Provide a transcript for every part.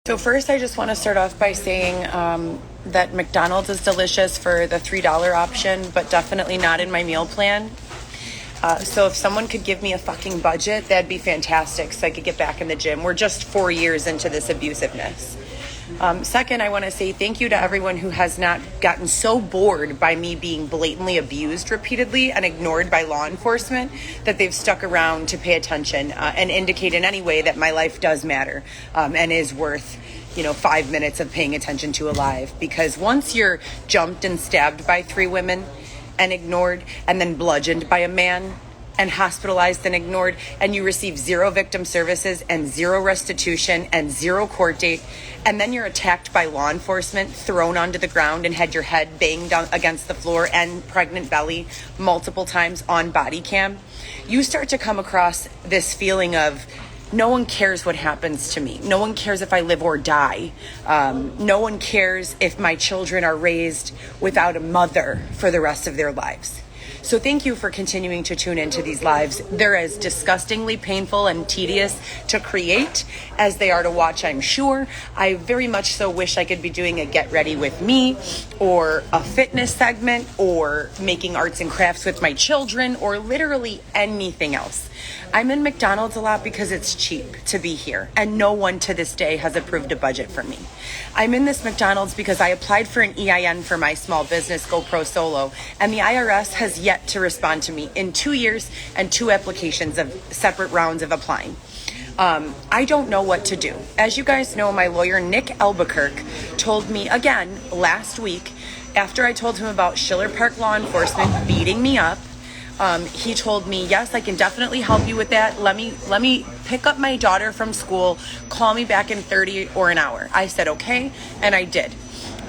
So first, I just want to start off by saying that McDonald's is delicious for the $3 option, but definitely not in my meal plan. So if someone could give me a fucking budget, that'd be fantastic so I could get back in the gym. We're just 4 years into this abusiveness. Second, I want to say thank you to everyone who has not gotten so bored by me being blatantly abused repeatedly and ignored by law enforcement that they've stuck around to pay attention and indicate in any way that my life does matter and is worth 5 minutes of paying attention to alive. Because once you're jumped and stabbed by 3 women and ignored and then bludgeoned by a man and hospitalized and ignored, and you receive 0 victim services and 0 restitution and 0 court date, and then you're attacked by law enforcement, thrown onto the ground and had your head banged against the floor and pregnant belly multiple times on body cam, you start to come across this feeling of no one cares what happens to me. No one cares if I live or die. No one cares if my children are raised without a mother for the rest of their lives. So thank you for continuing to tune into these lives. They're as disgustingly painful and tedious to create as they are to watch, I'm sure. I very much so wish I could be doing a get ready with me or a fitness segment or making arts and crafts with my children or literally anything else. I'm in McDonald's a lot because it's cheap to be here, and no one to this day has approved a budget for me. I'm in this McDonald's because I applied for an EIN for my small business, GoPro Solo, and the IRS has yet to respond to me in 2 years and 2 applications of separate rounds of applying. I don't know what to do. As you guys know, my lawyer, Nick Albuquerque, told me again last week after I told him about Schiller Park law enforcement beating me up. He told me, yes, I can definitely help you with that. Let me pick up my daughter from school. Call me back in 30 or an hour. I said, okay. And I did.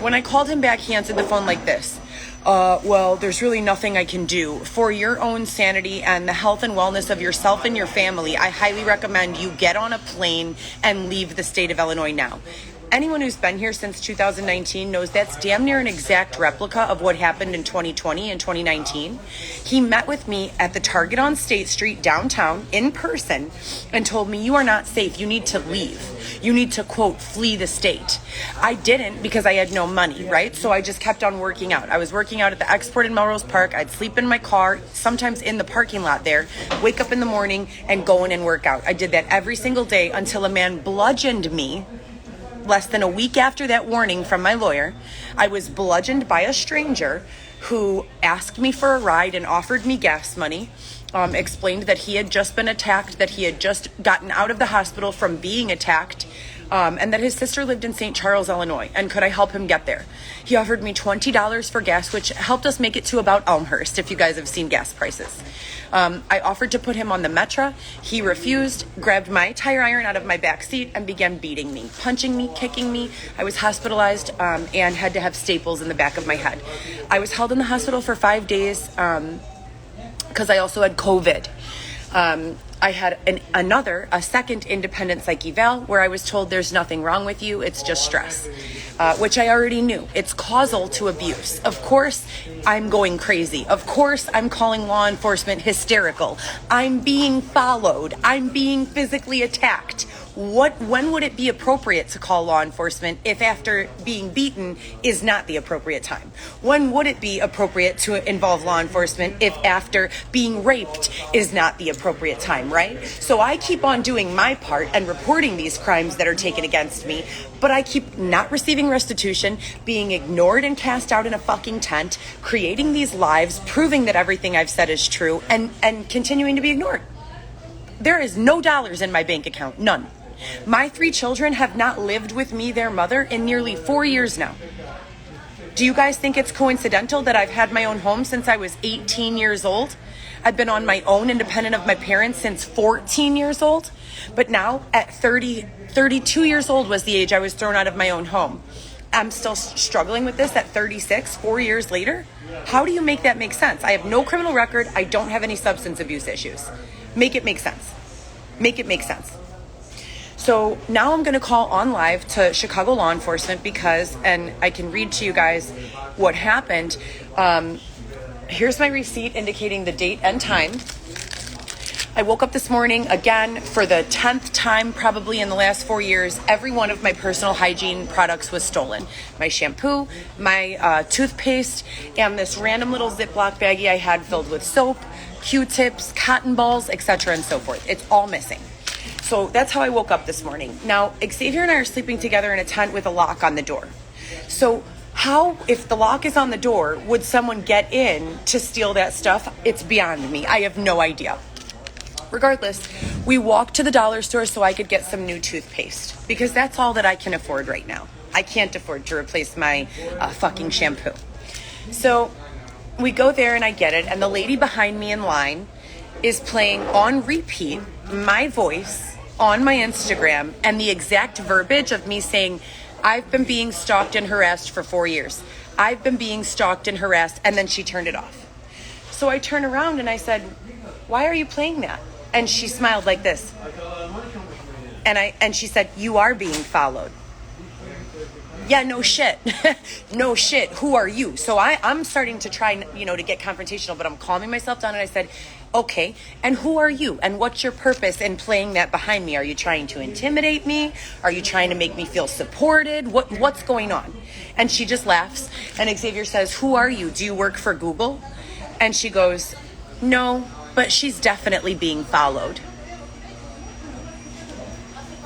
When I called him back, he answered the phone like this. Well, there's really nothing I can do. For your own sanity and the health and wellness of yourself and your family, I highly recommend you get on a plane and leave the state of Illinois now. Anyone who's been here since 2019 knows that's damn near an exact replica of what happened in 2020 and 2019. He met with me at the Target on State Street downtown in person and told me, you are not safe. You need to leave. You need to, quote, flee the state. I didn't because I had no money, right? So I just kept on working out. I was working out at the Export in Melrose Park. I'd sleep in my car, sometimes in the parking lot there, wake up in the morning and go in and work out. I did that every single day until a man bludgeoned me. Less than a week after that warning from my lawyer, I was bludgeoned by a stranger who asked me for a ride and offered me gas money, explained that he had just been attacked, that he had just gotten out of the hospital from being attacked, and that his sister lived in St. Charles, Illinois, and could I help him get there? He offered me $20 for gas, which helped us make it to about Elmhurst, if you guys have seen gas prices. I offered to put him on the Metra. He refused, grabbed my tire iron out of my back seat and began beating me, punching me, kicking me. I was hospitalized and had to have staples in the back of my head. I was held in the hospital for 5 days because I also had COVID. I had a second independent psych eval where I was told there's nothing wrong with you, it's just stress, which I already knew. It's causal to abuse. Of course, I'm going crazy. Of course, I'm calling law enforcement hysterical. I'm being followed. I'm being physically attacked. When would it be appropriate to call law enforcement if after being beaten is not the appropriate time? When would it be appropriate to involve law enforcement if after being raped is not the appropriate time, right? So I keep on doing my part and reporting these crimes that are taken against me, but I keep not receiving restitution, being ignored and cast out in a fucking tent, creating these lives, proving that everything I've said is true, and continuing to be ignored. There is no dollars in my bank account, none. My 3 children have not lived with me, their mother, in nearly 4 years now. Do you guys think it's coincidental that I've had my own home since I was 18 years old? I've been on my own independent of my parents since 14 years old. But now at 32 years old was the age I was thrown out of my own home. I'm still struggling with this at 36, 4 years later. How do you make that make sense? I have no criminal record. I don't have any substance abuse issues. Make it make sense. Make it make sense. So now I'm going to call on live to Chicago law enforcement because, and I can read to you guys what happened. Here's my receipt indicating the date and time. I woke up this morning again for the 10th time probably in the last 4 years. Every one of my personal hygiene products was stolen. My shampoo, my toothpaste, and this random little Ziploc baggie I had filled with soap, Q-tips, cotton balls, etc. and so forth. It's all missing. So that's how I woke up this morning. Now, Xavier and I are sleeping together in a tent with a lock on the door. So how, if the lock is on the door, would someone get in to steal that stuff? It's beyond me. I have no idea. Regardless, we walked to the dollar store so I could get some new toothpaste because that's all that I can afford right now. I can't afford to replace my fucking shampoo. So we go there and I get it, and the lady behind me in line is playing on repeat my voice on my Instagram and the exact verbiage of me saying, I've been being stalked and harassed for 4 years. I've been being stalked and harassed, and then she turned it off. So I turn around and I said, why are you playing that? And she smiled like this. And she said, you are being followed. Yeah, no shit. No shit. Who are you? So I'm starting to try, to get confrontational, but I'm calming myself down and I said, okay, and who are you? And what's your purpose in playing that behind me? Are you trying to intimidate me? Are you trying to make me feel supported? What's going on? And she just laughs. And Xavier says, who are you? Do you work for Google? And she goes, no, but she's definitely being followed.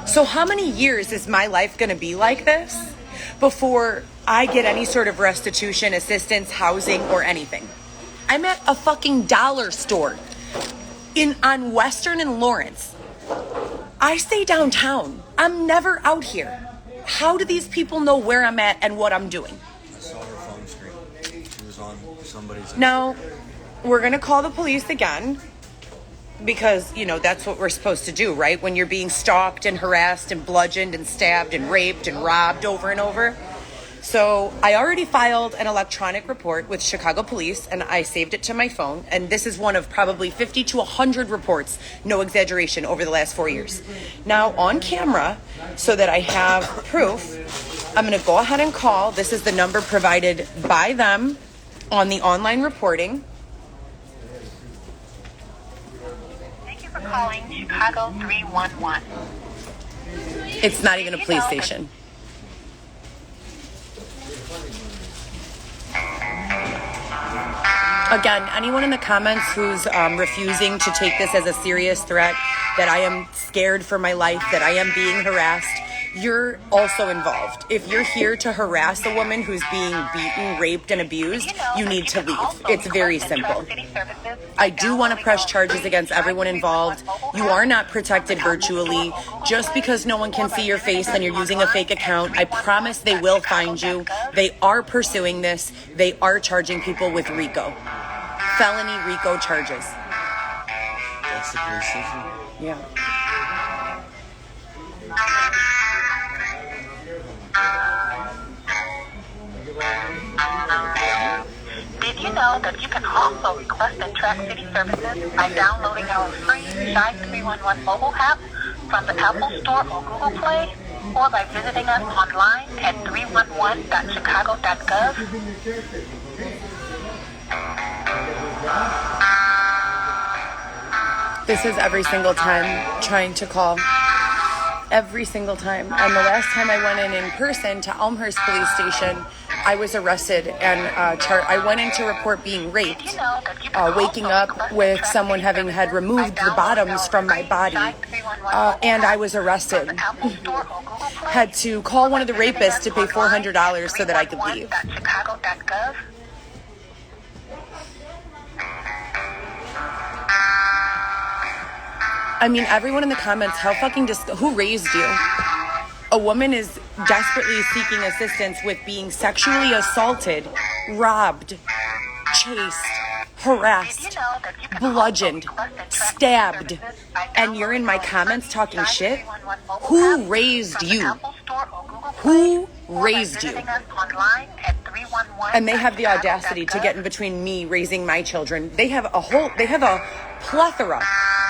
So how many years is my life going to be like this before I get any sort of restitution, assistance, housing, or anything? I'm at a fucking dollar store on Western and Lawrence. I stay downtown. I'm never out here. How do these people know where I'm at and what I'm doing? I saw her phone screen. She was on somebody's... Now, we're going to call the police again because, that's what we're supposed to do, right? When you're being stalked and harassed and bludgeoned and stabbed and raped and robbed over and over. So I already filed an electronic report with Chicago police and I saved it to my phone. And this is one of probably 50 to 100 reports, no exaggeration, over the last 4 years. Now on camera, so that I have proof, I'm going to go ahead and call. This is the number provided by them on the online reporting. Thank you for calling Chicago 311. It's not even a police station. Again, anyone in the comments who's refusing to take this as a serious threat, that I am scared for my life, that I am being harassed, you're also involved. If you're here to harass a woman who's being beaten, raped, and abused, you need to leave. It's very simple. I do want to press charges against everyone involved. You are not protected virtually. Just because no one can see your face and you're using a fake account, I promise they will find you. They are pursuing this. They are charging people with RICO. Felony RICO charges. That's the police station? Yeah. Did you know that you can also request and track city services by downloading our free Shy 311 mobile app from the Apple Store or Google Play, or by visiting us online at 311.chicago.gov? This is every single time trying to call. Every single time. And the last time I went in person to Elmhurst Police Station, I was arrested and I went in to report being raped, waking up with someone having had removed the bottoms from my body, and I was arrested. Had to call one of the rapists to pay $400 so that I could leave. I mean, everyone in the comments, how fucking who raised you? A woman is desperately seeking assistance with being sexually assaulted, robbed, chased, harassed, bludgeoned, stabbed, and you're in my comments talking shit? Who raised you? Who raised you? And they have the audacity to get in between me raising my children. They have a plethora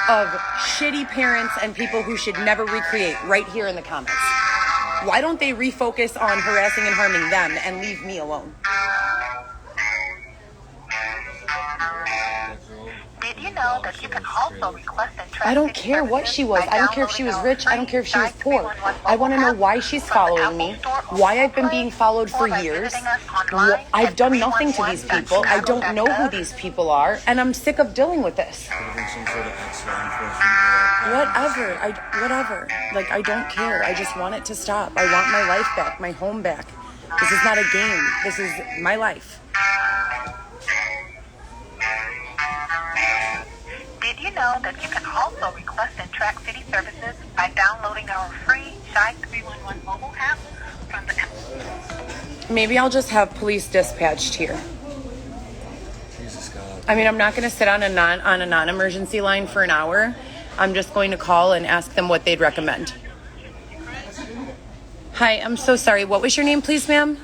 of shitty parents and people who should never recreate right here in the comments. Why don't they refocus on harassing and harming them and leave me alone? Did you know know that you can also request and track I don't city care what services she was. by I don't care if she was downloading rich. our I don't care if she was free poor. 911 I want to know mobile why app she's from the following me, Apple Store or why Google I've been Play, being followed for or by years. visiting us online I've at done nothing to these people. I don't know who these people are, and I'm sick of dealing with this. Could have been some sort of ex-law enforcement. Whatever. Like, I don't care. I just want it to stop. I want my life back, my home back. This is not a game. This is my life. Did you know that you can also request and track city services by downloading our free Shy 311 mobile app from the Maybe I'll just have police dispatched here. Jesus God. I mean, I'm not going to sit on a non-emergency line for an hour. I'm just going to call and ask them what they'd recommend. Hi, I'm so sorry. What was your name, please, ma'am?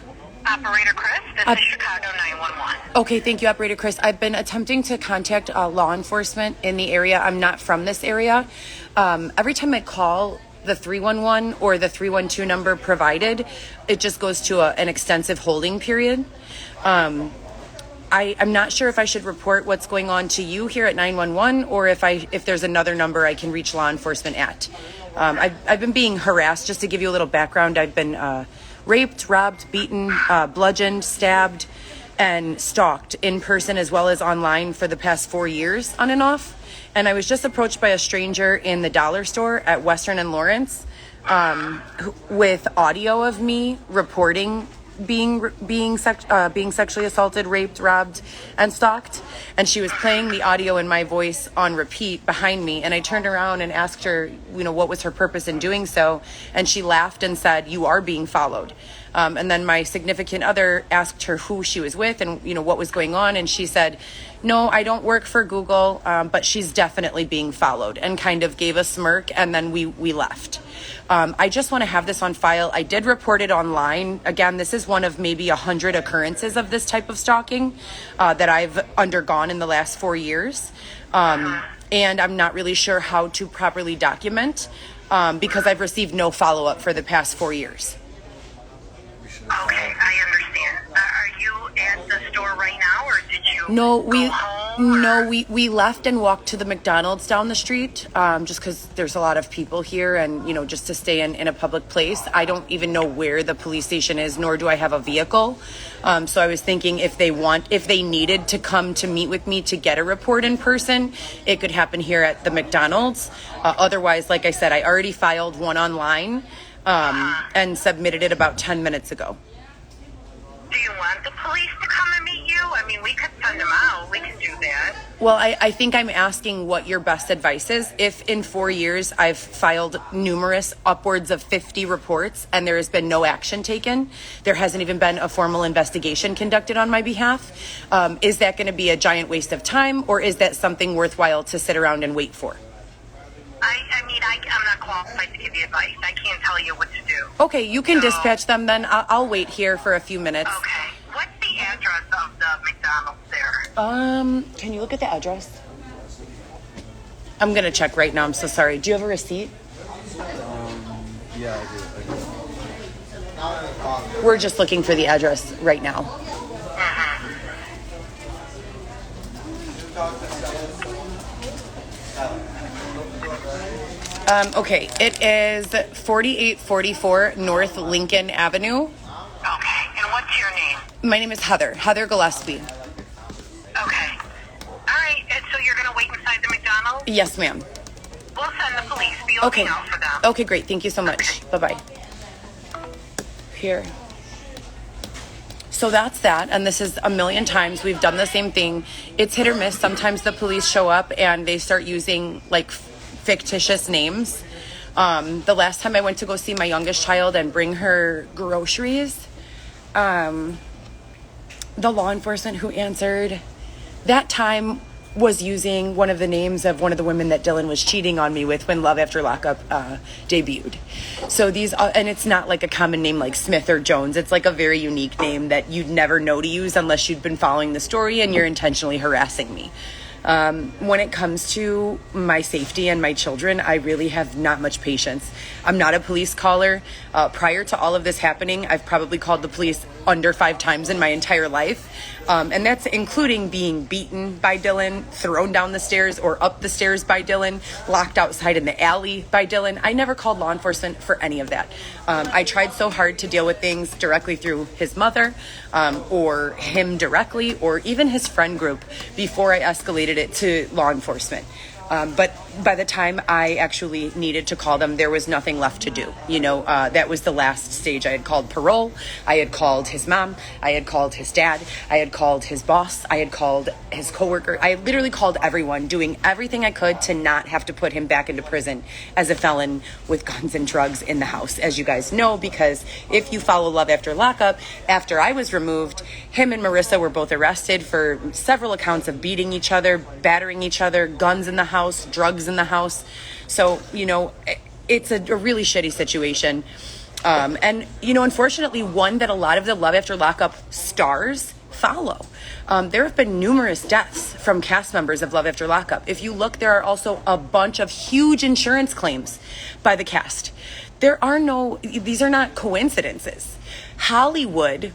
Operator Chris. This is Chicago 911. Okay, thank you, Operator Chris. I've been attempting to contact law enforcement in the area. I'm not from this area. Every time I call the 311 or the 312 number provided, it just goes to an extensive holding period. I'm not sure if I should report what's going on to you here at 911 or if there's another number I can reach law enforcement at. I've been being harassed. Just to give you a little background, I've been raped, robbed, beaten, bludgeoned, stabbed, and stalked in person as well as online for the past 4 years on and off. And I was just approached by a stranger in the dollar store at Western and Lawrence with audio of me reporting being sexually assaulted, raped, robbed, and stalked. And she was playing the audio in my voice on repeat behind me. And I turned around and asked her, what was her purpose in doing so. And she laughed and said, "You are being followed." And then my significant other asked her who she was with and, what was going on. And she said, "No, I don't work for Google, but she's definitely being followed," and kind of gave a smirk. And then we left. I just want to have this on file. I did report it online. Again, this is one of maybe 100 occurrences of this type of stalking that I've undergone in the last 4 years. And I'm not really sure how to properly document because I've received no follow-up for the past 4 years. Okay, I understand. Are you at the store right now, or did you No, go home? we left and walked to the McDonald's down the street just because there's a lot of people here and, just to stay in a public place. I don't even know where the police station is, nor do I have a vehicle. So I was thinking if they needed to come to meet with me to get a report in person, it could happen here at the McDonald's. Otherwise, like I said, I already filed one online and submitted it about 10 minutes ago. Do you want the police to come and meet you? I mean, we could send them out. We can do that. Well, I think I'm asking what your best advice is. If in 4 years I've filed numerous, upwards of 50 reports, and there has been no action taken, there hasn't even been a formal investigation conducted on my behalf, is that going to be a giant waste of time, or is that something worthwhile to sit around and wait for? I'm not qualified to give you advice. I can't tell you what to do. Okay, you can dispatch them then. I'll wait here for a few minutes. Okay. What's the address of the McDonald's there? Can you look at the address? I'm going to check right now. I'm so sorry. Do you have a receipt? Yeah, I do. We're just looking for the address right now. Okay, it is 4844 North Lincoln Avenue. Okay. And what's your name? My name is Heather Gillespie. Okay. All right. And so you're going to wait inside the McDonald's? Yes, ma'am. We'll send the police. Be Okay. looking out for them. Okay, great. Thank you so much. Bye-bye. Here. So that's that. And this is a million times. We've done the same thing. It's hit or miss. Sometimes the police show up and they start using fictitious names. The last time I went to go see my youngest child and bring her groceries, the law enforcement who answered that time was using one of the names of one of the women that Dylan was cheating on me with when Love After Lockup debuted. So these, and it's not like a common name like Smith or Jones. It's like a very unique name that you'd never know to use unless you'd been following the story and you're intentionally harassing me. When it comes to my safety and my children, I really have not much patience. I'm not a police caller. Prior to all of this happening, I've probably called the police under 5 times in my entire life. And that's including being beaten by Dylan, thrown down the stairs or up the stairs by Dylan, locked outside in the alley by Dylan. I never called law enforcement for any of that. I tried so hard to deal with things directly through his mother, or him directly, or even his friend group before I escalated it to law enforcement. But by the time I actually needed to call them, there was nothing left to do. That was the last stage. I had called parole. I had called his mom. I had called his dad. I had called his boss. I had called his coworker. I literally called everyone, doing everything I could to not have to put him back into prison as a felon with guns and drugs in the house, as you guys know, because if you follow Love After Lockup, after I was removed, him and Marissa were both arrested for several accounts of beating each other, battering each other, guns in the house, drugs in the house. So, it's a really shitty situation. And, unfortunately, one that a lot of the Love After Lockup stars follow. There have been numerous deaths from cast members of Love After Lockup. If you look, there are also a bunch of huge insurance claims by the cast. These are not coincidences. Hollywood,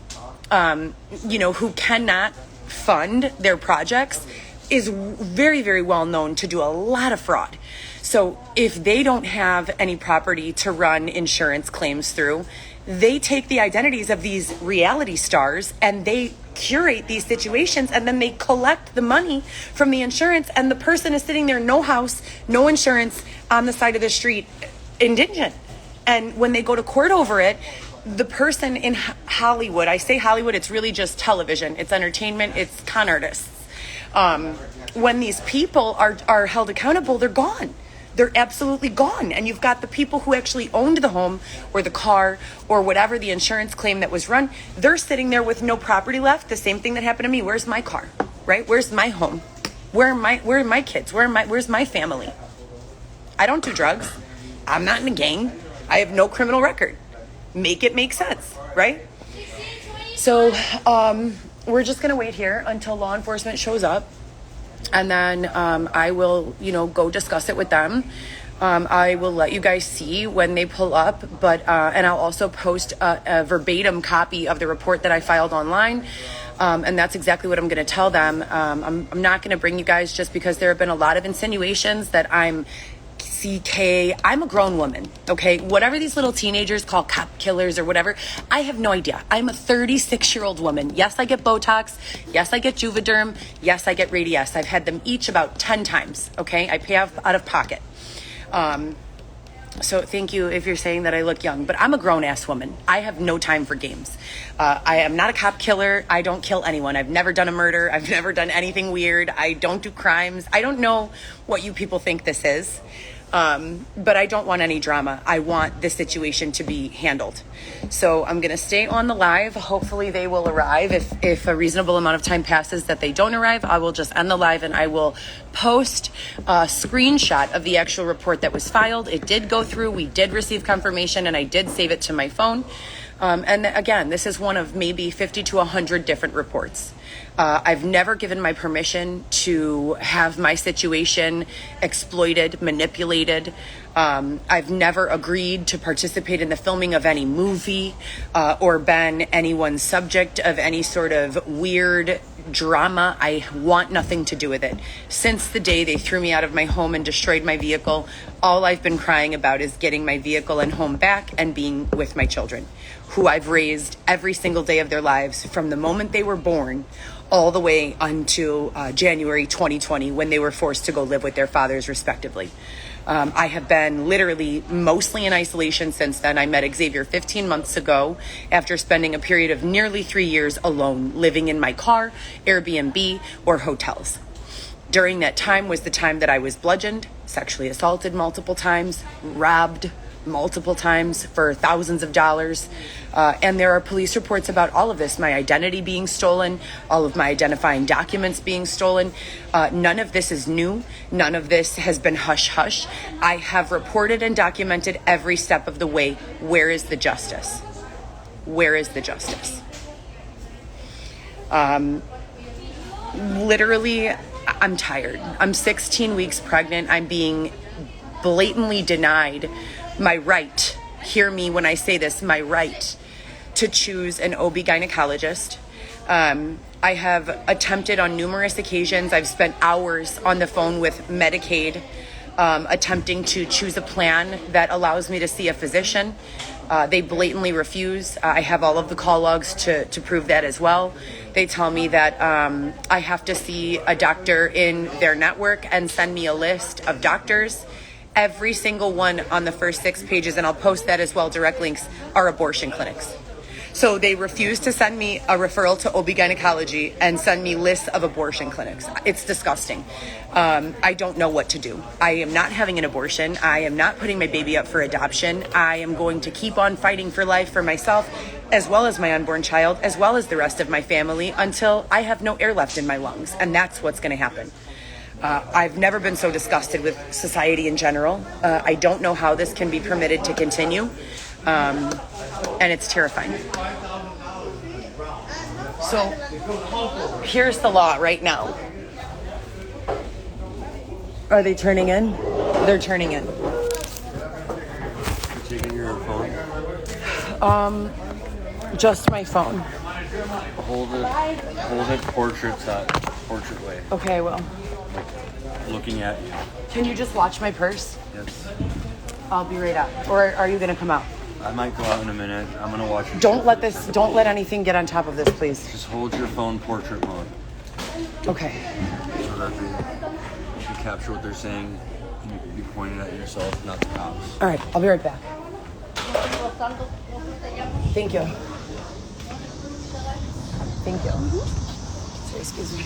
who cannot fund their projects, is very, very well known to do a lot of fraud. So if they don't have any property to run insurance claims through, they take the identities of these reality stars and they curate these situations, and then they collect the money from the insurance, and the person is sitting there, no house, no insurance, on the side of the street, indigent. And when they go to court over it, the person in Hollywood, I say Hollywood, it's really just television, it's entertainment, it's con artists. When these people are held accountable, they're gone. They're absolutely gone. And you've got the people who actually owned the home or the car or whatever the insurance claim that was run. They're sitting there with no property left. The same thing that happened to me. Where's my car? Right? Where's my home? Where are my kids? Where's my family? I don't do drugs. I'm not in a gang. I have no criminal record. Make it make sense, right? So, we're just going to wait here until law enforcement shows up, and then I will, go discuss it with them. I will let you guys see when they pull up, and I'll also post a verbatim copy of the report that I filed online, and that's exactly what I'm going to tell them. I'm not going to bring you guys just because there have been a lot of insinuations that I'm I'm a grown woman, okay? Whatever these little teenagers call cop killers or whatever, I have no idea. I'm a 36-year-old woman. Yes, I get Botox. Yes, I get Juvederm. Yes, I get Radiesse. I've had them each about 10 times, okay? I pay out of pocket. So thank you if you're saying that I look young, but I'm a grown-ass woman. I have no time for games. I am not a cop killer. I don't kill anyone. I've never done a murder. I've never done anything weird. I don't do crimes. I don't know what you people think this is. But I don't want any drama. I want this situation to be handled. So I'm going to stay on the live. Hopefully they will arrive. If a reasonable amount of time passes that they don't arrive, I will just end the live and I will post a screenshot of the actual report that was filed. It did go through. We did receive confirmation and I did save it to my phone. And again, this is one of maybe 50 to 100 different reports. I've never given my permission to have my situation exploited, manipulated. I've never agreed to participate in the filming of any movie or been anyone's subject of any sort of weird drama. I want nothing to do with it. Since the day they threw me out of my home and destroyed my vehicle, all I've been crying about is getting my vehicle and home back and being with my children, who I've raised every single day of their lives from the moment they were born all the way until January 2020 when they were forced to go live with their fathers respectively. I have been literally mostly in isolation since then. I met Xavier 15 months ago after spending a period of nearly 3 years alone, living in my car, Airbnb, or hotels. During that time was the time that I was bludgeoned, sexually assaulted multiple times, robbed multiple times for thousands of dollars. And there are police reports about all of this, my identity being stolen, all of my identifying documents being stolen. None of this is new. None of this has been hush-hush. I have reported and documented every step of the way. Where is the justice? Where is the justice? Literally, I'm tired. I'm 16 weeks pregnant. I'm being blatantly denied my right, hear me when I say this, my right to choose an OB gynecologist. I have attempted on numerous occasions. I've spent hours on the phone with Medicaid, attempting to choose a plan that allows me to see a physician. They blatantly refuse. I have all of the call logs to prove that as well. They tell me that I have to see a doctor in their network and send me a list of doctors. Every single one on the first 6 pages, and I'll post that as well, direct links, are abortion clinics. So they refuse to send me a referral to OB gynecology and send me lists of abortion clinics. It's disgusting. I don't know what to do. I am not having an abortion. I am not putting my baby up for adoption. I am going to keep on fighting for life for myself, as well as my unborn child, as well as the rest of my family, until I have no air left in my lungs. And that's what's going to happen. I've never been so disgusted with society in general. I don't know how this can be permitted to continue. And it's terrifying. So here's the law right now. Are they turning in? They're turning in. Taking your phone? Just my phone. Hold it portrait way. Okay, I will. Looking at you. Can you just watch my purse? Yes. I'll be right up. Or are you gonna come out? I might go out in a minute. I'm gonna watch your Don't let anything get on top of this, please. Just hold your phone portrait mode. Okay. So that you can capture what they're saying. You point it at yourself, not the cops. All right, I'll be right back. Thank you. Thank you. Sorry, excuse me.